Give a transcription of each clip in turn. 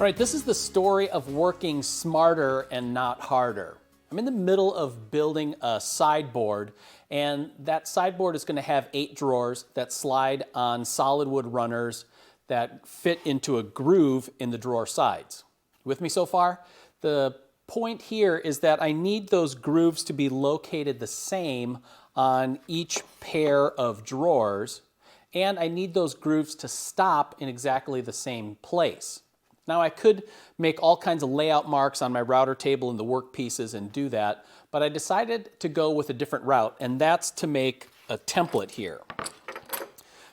All right, this is the story of working smarter and not harder. I'm in the middle of building a sideboard, and that sideboard is going to have 8 drawers that slide on solid wood runners that fit into a groove in the drawer sides. With me so far? The point here is that I need those grooves to be located the same on each pair of drawers, and I need those grooves to stop in exactly the same place. Now I could make all kinds of layout marks on my router table and the work pieces and do that, but I decided to go with a different route, and that's to make a template here.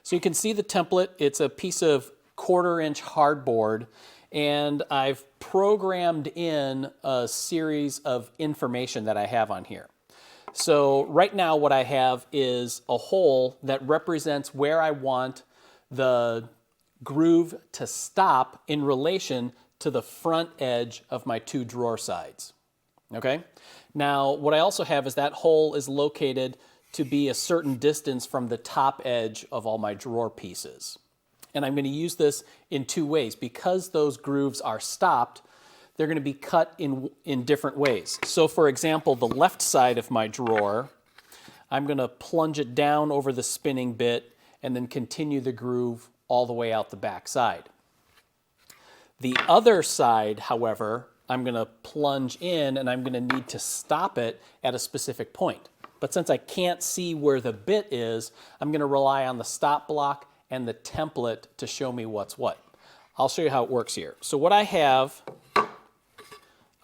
So you can see the template. It's a piece of 1/4-inch hardboard, and I've programmed in a series of information that I have on here. So right now what I have is a hole that represents where I want the groove to stop in relation to the front edge of my 2 drawer sides. Okay? Now, what I also have is that hole is located to be a certain distance from the top edge of all my drawer pieces. And I'm going to use this in 2 ways. Because those grooves are stopped, they're going to be cut in different ways. So for example, the left side of my drawer, I'm going to plunge it down over the spinning bit and then continue the groove all the way out the back side. The other side, however, I'm going to plunge in and I'm going to need to stop it at a specific point. But since I can't see where the bit is, I'm going to rely on the stop block and the template to show me what's what. I'll show you how it works here. So what I have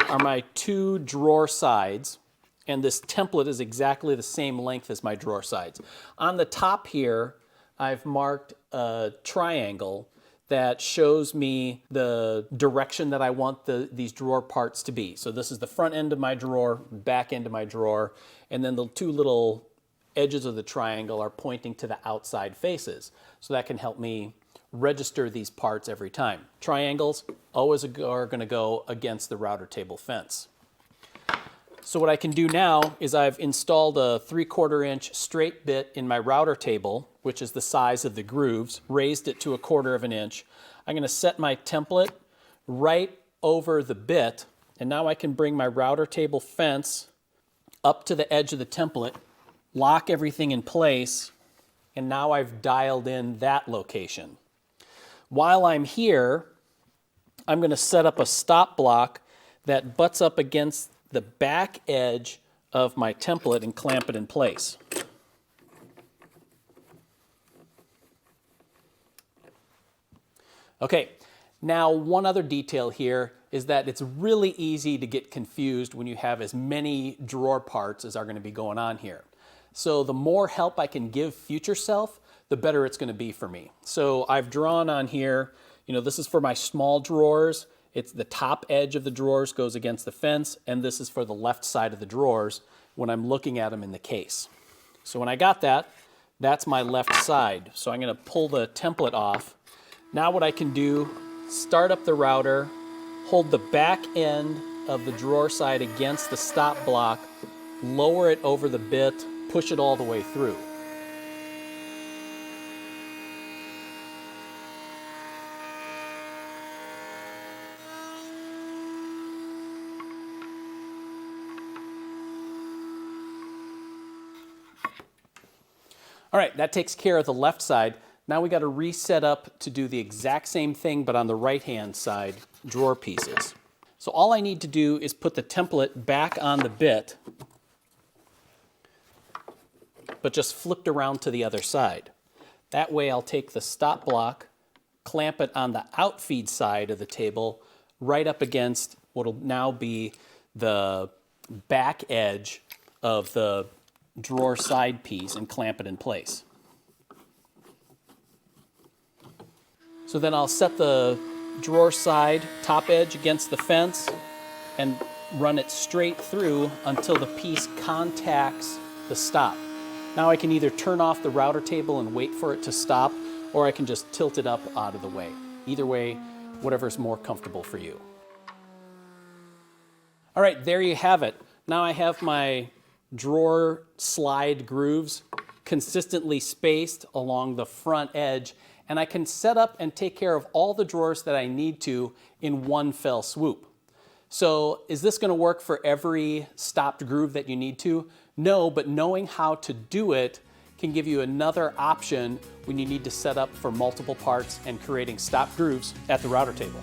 are my 2 drawer sides, and this template is exactly the same length as my drawer sides. On the top here, I've marked a triangle that shows me the direction that I want these drawer parts to be. So this is the front end of my drawer, back end of my drawer, and then the 2 little edges of the triangle are pointing to the outside faces. So that can help me register these parts every time. Triangles always are going to go against the router table fence. So what I can do now is I've installed a 3/4-inch straight bit in my router table, which is the size of the grooves, raised it to 1/4 of an inch. I'm going to set my template right over the bit, and now I can bring my router table fence up to the edge of the template, lock everything in place, and now I've dialed in that location. While I'm here, I'm going to set up a stop block that butts up against the back edge of my template and clamp it in place. Okay, now one other detail here is that it's really easy to get confused when you have as many drawer parts as are going to be going on here. So the more help I can give future self, the better it's going to be for me. So I've drawn on here, this is for my small drawers. It's the top edge of the drawers goes against the fence, and this is for the left side of the drawers when I'm looking at them in the case. So when I got that, that's my left side. So I'm going to pull the template off. Now what I can do, start up the router, hold the back end of the drawer side against the stop block, lower it over the bit, push it all the way through. All right, that takes care of the left side. Now we got to reset up to do the exact same thing, but on the right-hand side drawer pieces. So all I need to do is put the template back on the bit, but just flipped around to the other side. That way I'll take the stop block, clamp it on the outfeed side of the table, right up against what will now be the back edge of the drawer side piece and clamp it in place. So then I'll set the drawer side top edge against the fence and run it straight through until the piece contacts the stop. Now I can either turn off the router table and wait for it to stop, or I can just tilt it up out of the way. Either way, whatever's more comfortable for you. All right, there you have it. Now I have my drawer slide grooves consistently spaced along the front edge, and I can set up and take care of all the drawers that I need to in one fell swoop. So is this going to work for every stopped groove that you need to? No, but knowing how to do it can give you another option when you need to set up for multiple parts and creating stopped grooves at the router table.